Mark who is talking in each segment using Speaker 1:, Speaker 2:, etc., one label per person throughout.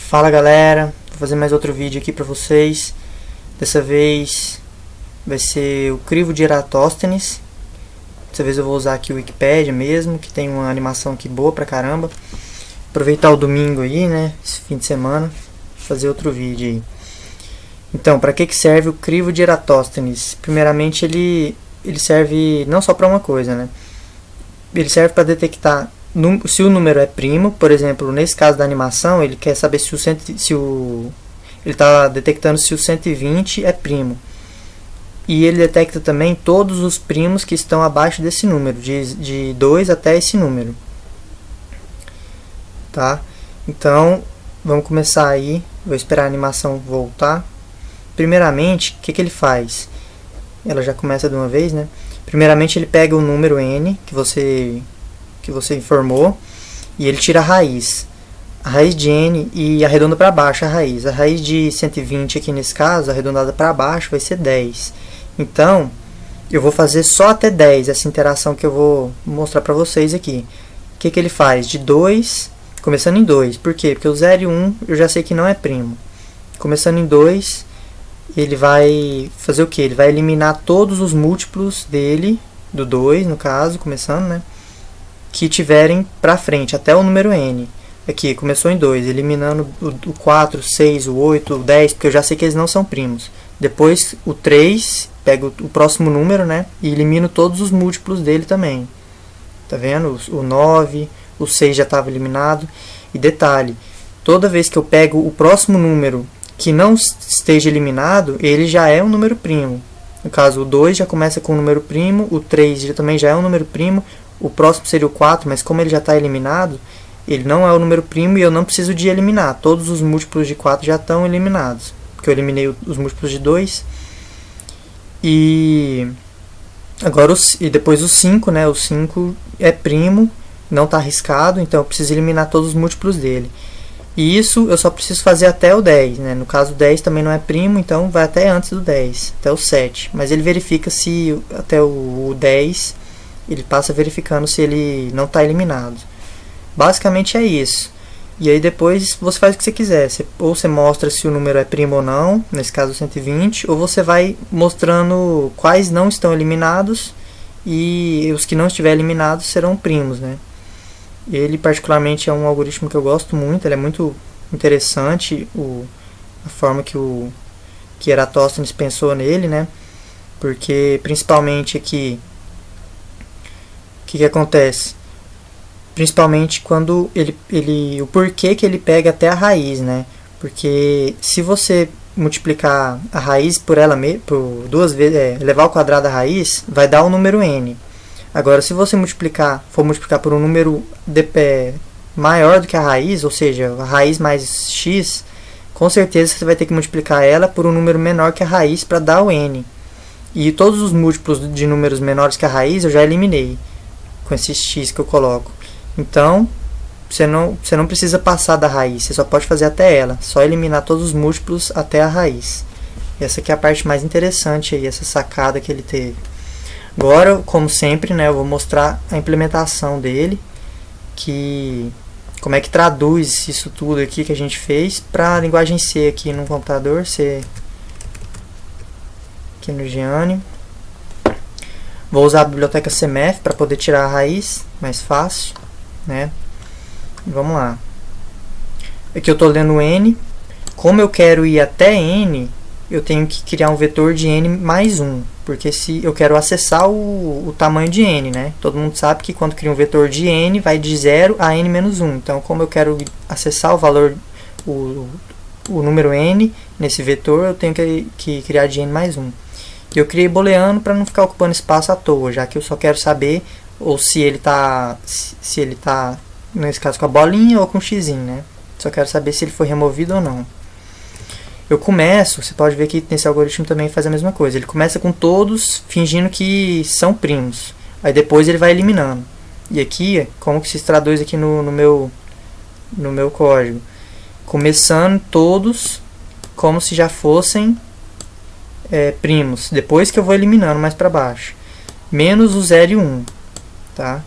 Speaker 1: Fala galera, vou fazer mais outro vídeo aqui pra vocês. Dessa vez vai ser o crivo de Eratóstenes. Dessa vez eu vou usar aqui o Wikipedia mesmo, que tem uma animação aqui boa pra caramba. Aproveitar o domingo aí, né, esse fim de semana, fazer outro vídeo aí. Então, para que serve o crivo de Eratóstenes? Primeiramente ele serve não só para uma coisa, né? Ele serve para detectar se o número é primo. Por exemplo, nesse caso da animação, ele quer saber ele está detectando se o 120 é primo. E ele detecta também todos os primos que estão abaixo desse número, de 2 até esse número. Tá? Então, vamos começar aí. Vou esperar a animação voltar. Primeiramente, o que ele faz? Ela já começa de uma vez, né? Primeiramente, ele pega o número n que você informou e ele tira a raiz de n e arredonda para baixo a raiz. A raiz de 120 aqui nesse caso, arredondada para baixo, vai ser 10. Então, eu vou fazer só até 10, essa interação que eu vou mostrar para vocês aqui. O que ele faz? De 2, começando em 2. Por quê? Porque o 0 e 1 eu já sei que não é primo. Começando em 2, ele vai fazer o que? Ele vai eliminar todos os múltiplos dele, do 2 no caso, começando, né? Que tiverem para frente, até o número n. Aqui, começou em 2, eliminando o 4, o 6, o 8, o 10, porque eu já sei que eles não são primos. Depois, o 3, pego o próximo número, né? E elimino todos os múltiplos dele também. Tá vendo? O 9, o 6 já estava eliminado. E detalhe, toda vez que eu pego o próximo número que não esteja eliminado, ele já é um número primo. No caso, o 2 já começa com um número primo, o 3 também já é um número primo, o próximo seria o 4, mas como ele já está eliminado, ele não é o número primo e eu não preciso de eliminar. Todos os múltiplos de 4 já estão eliminados, porque eu eliminei os múltiplos de 2. E agora depois o 5, né? O 5 é primo, não está arriscado, então eu preciso eliminar todos os múltiplos dele. E isso eu só preciso fazer até o 10, né? No caso o 10 também não é primo, então vai até antes do 10, até o 7. Mas ele verifica se até o 10, ele passa verificando se ele não está eliminado. Basicamente é isso. E aí depois você faz o que você quiser. Ou você mostra se o número é primo ou não, nesse caso 120, ou você vai mostrando quais não estão eliminados e os que não estiverem eliminados serão primos, né? Ele particularmente é um algoritmo que eu gosto muito, ele é muito interessante, a forma que Eratóstenes pensou nele, né? Porque principalmente aqui, o que acontece? Principalmente quando o porquê que ele pega até a raiz, né? Porque se você multiplicar a raiz por por duas vezes, elevar ao quadrado a raiz, vai dar o número n. Agora, se você for multiplicar por um número maior do que a raiz, ou seja, a raiz mais x, com certeza você vai ter que multiplicar ela por um número menor que a raiz para dar o n. E todos os múltiplos de números menores que a raiz eu já eliminei com esse x que eu coloco. Então, você não precisa passar da raiz, você só pode fazer até ela, só eliminar todos os múltiplos até a raiz. Essa aqui é a parte mais interessante aí, essa sacada que ele teve. Agora, como sempre, né, eu vou mostrar a implementação dele, como é que traduz isso tudo aqui que a gente fez para a linguagem C aqui no computador, C aqui no Geane. Vou usar a biblioteca CMF para poder tirar a raiz, mais fácil, né? Vamos lá. Aqui eu estou lendo n. Como eu quero ir até n, eu tenho que criar um vetor de n mais 1. Porque se eu quero acessar o tamanho de n, né? Todo mundo sabe que quando cria um vetor de n, vai de 0 a n menos 1. Então, como eu quero acessar o valor, o número n nesse vetor, eu tenho que criar de n mais 1. E eu criei booleano para não ficar ocupando espaço à toa, já que eu só quero saber ou se ele tá nesse caso com a bolinha ou com o x, né? Só quero saber se ele foi removido ou não. Eu começo, você pode ver que nesse algoritmo também faz a mesma coisa. Ele começa com todos fingindo que são primos. Aí depois ele vai eliminando. E aqui, como que se traduz aqui no meu código? Começando todos como se já fossem primos. Depois que eu vou eliminando mais para baixo. Menos o 0 e 1. Tá?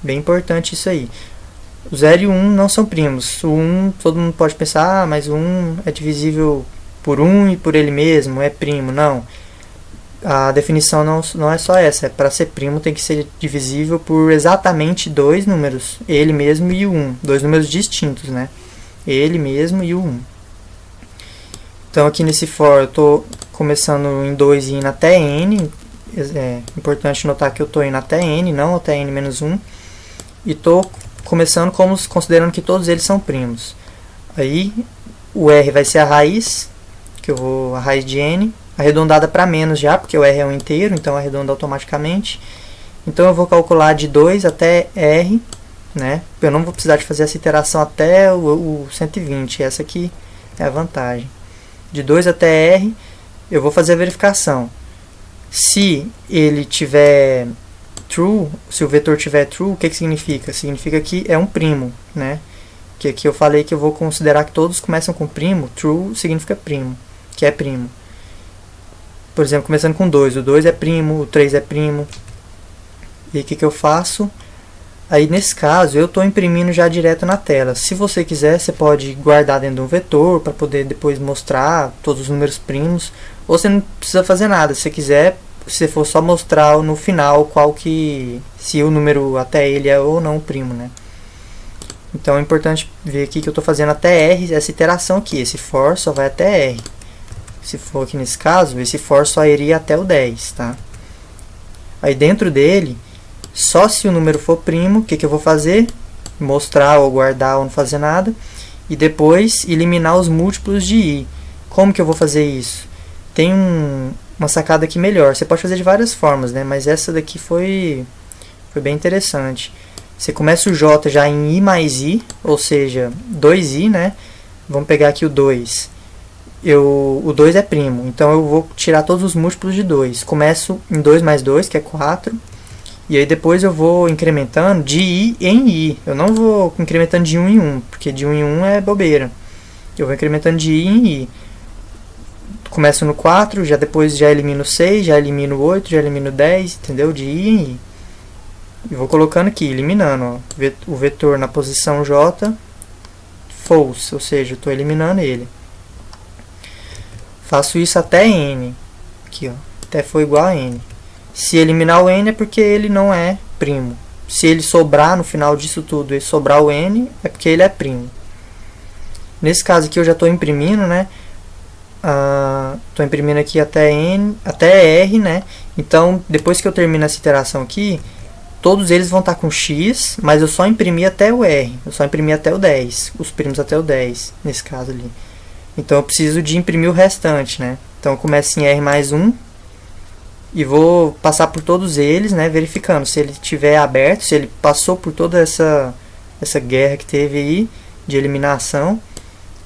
Speaker 1: Bem importante isso aí. O 0 e o 1 não são primos. O 1, todo mundo pode pensar, mas o 1 é divisível por 1 e por ele mesmo, é primo. Não. A definição não é só essa. É para ser primo tem que ser divisível por exatamente dois números. Ele mesmo e o 1. Dois números distintos, né? Ele mesmo e o 1. Então aqui nesse for eu estou começando em 2 e indo até n. É importante notar que eu estou indo até n, não até n menos 1. E estou começando considerando que todos eles são primos. Aí o r vai ser a raiz, a raiz de n, arredondada para menos já, porque o r é um inteiro, então arredonda automaticamente. Então eu vou calcular de 2 até r, né? Eu não vou precisar de fazer essa iteração até o 120, essa aqui é a vantagem. De 2 até r, eu vou fazer a verificação. Se ele tiver true, se o vetor tiver true, o que significa? Significa que é um primo, né? Que aqui eu falei que eu vou considerar que todos começam com primo. True significa primo, que é primo. Por exemplo, começando com 2, o 2 é primo, o 3 é primo. E o que eu faço? Aí nesse caso eu estou imprimindo já direto na tela. Se você quiser, você pode guardar dentro de um vetor para poder depois mostrar todos os números primos. Ou você não precisa fazer nada. Se você quiser, se for só mostrar no final se o número até ele é ou não primo, né? Então é importante ver aqui que eu estou fazendo até R, essa iteração aqui. Esse for só vai até R. Se for aqui nesse caso, esse for só iria até o 10, tá? Aí dentro dele, só se o número for primo, o que eu vou fazer? Mostrar ou guardar ou não fazer nada. E depois eliminar os múltiplos de i. Como que eu vou fazer isso? Tem uma sacada aqui melhor. Você pode fazer de várias formas, né? Mas essa daqui foi bem interessante. Você começa o j já em i mais i, ou seja, 2i, né? Vamos pegar aqui o 2. O 2 é primo, então eu vou tirar todos os múltiplos de 2. Começo em 2 mais 2, que é 4. E aí depois eu vou incrementando de i em i. Eu não vou incrementando de 1 em 1, porque de 1 em 1 é bobeira. Eu vou incrementando de i em i. Começo no 4, depois já elimino 6, já elimino 8, já elimino 10, entendeu? De i em i. E vou colocando aqui, eliminando, ó, o vetor na posição j, false, ou seja, estou eliminando ele. Faço isso até n, aqui, ó, até for igual a n. Se eliminar o n é porque ele não é primo. Se ele sobrar no final disso tudo e sobrar o n, é porque ele é primo. Nesse caso aqui eu já estou imprimindo, né? Estou imprimindo aqui até n, até r, né? Então, depois que eu termino essa iteração aqui, todos eles vão estar com x, mas eu só imprimi até o r. Eu só imprimi até o 10, os primos até o 10, nesse caso ali. Então eu preciso de imprimir o restante, né? Então eu começo em r mais 1 e vou passar por todos eles, né? Verificando se ele estiver aberto, se ele passou por toda essa guerra que teve aí de eliminação.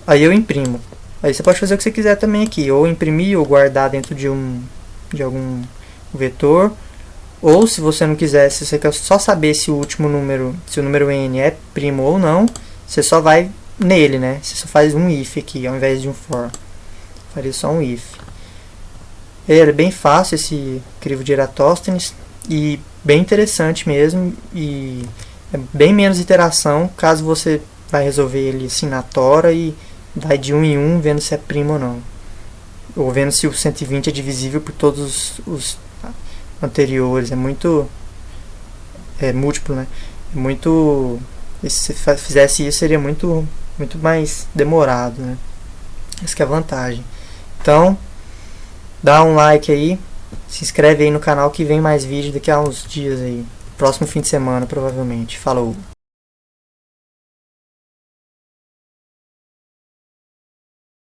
Speaker 1: Aí eu imprimo. Aí você pode fazer o que você quiser também aqui, ou imprimir ou guardar dentro de algum vetor. Ou se você não quiser, se você quer só saber se o último número, se o número n é primo ou não, você só vai nele, né? Você só faz um if aqui, ao invés de um for. Faria só um if. Ele é bem fácil, esse crivo de Eratosthenes, e bem interessante mesmo, e é bem menos iteração, caso você vai resolver ele assim na tora e vai de 1 em 1, vendo se é primo ou não. Ou vendo se o 120 é divisível por todos os anteriores. É múltiplo, né? Se você fizesse isso, seria muito mais demorado, né? Essa que é a vantagem. Então, dá um like aí, se inscreve aí no canal que vem mais vídeo daqui a uns dias aí. Próximo fim de semana, provavelmente. Falou!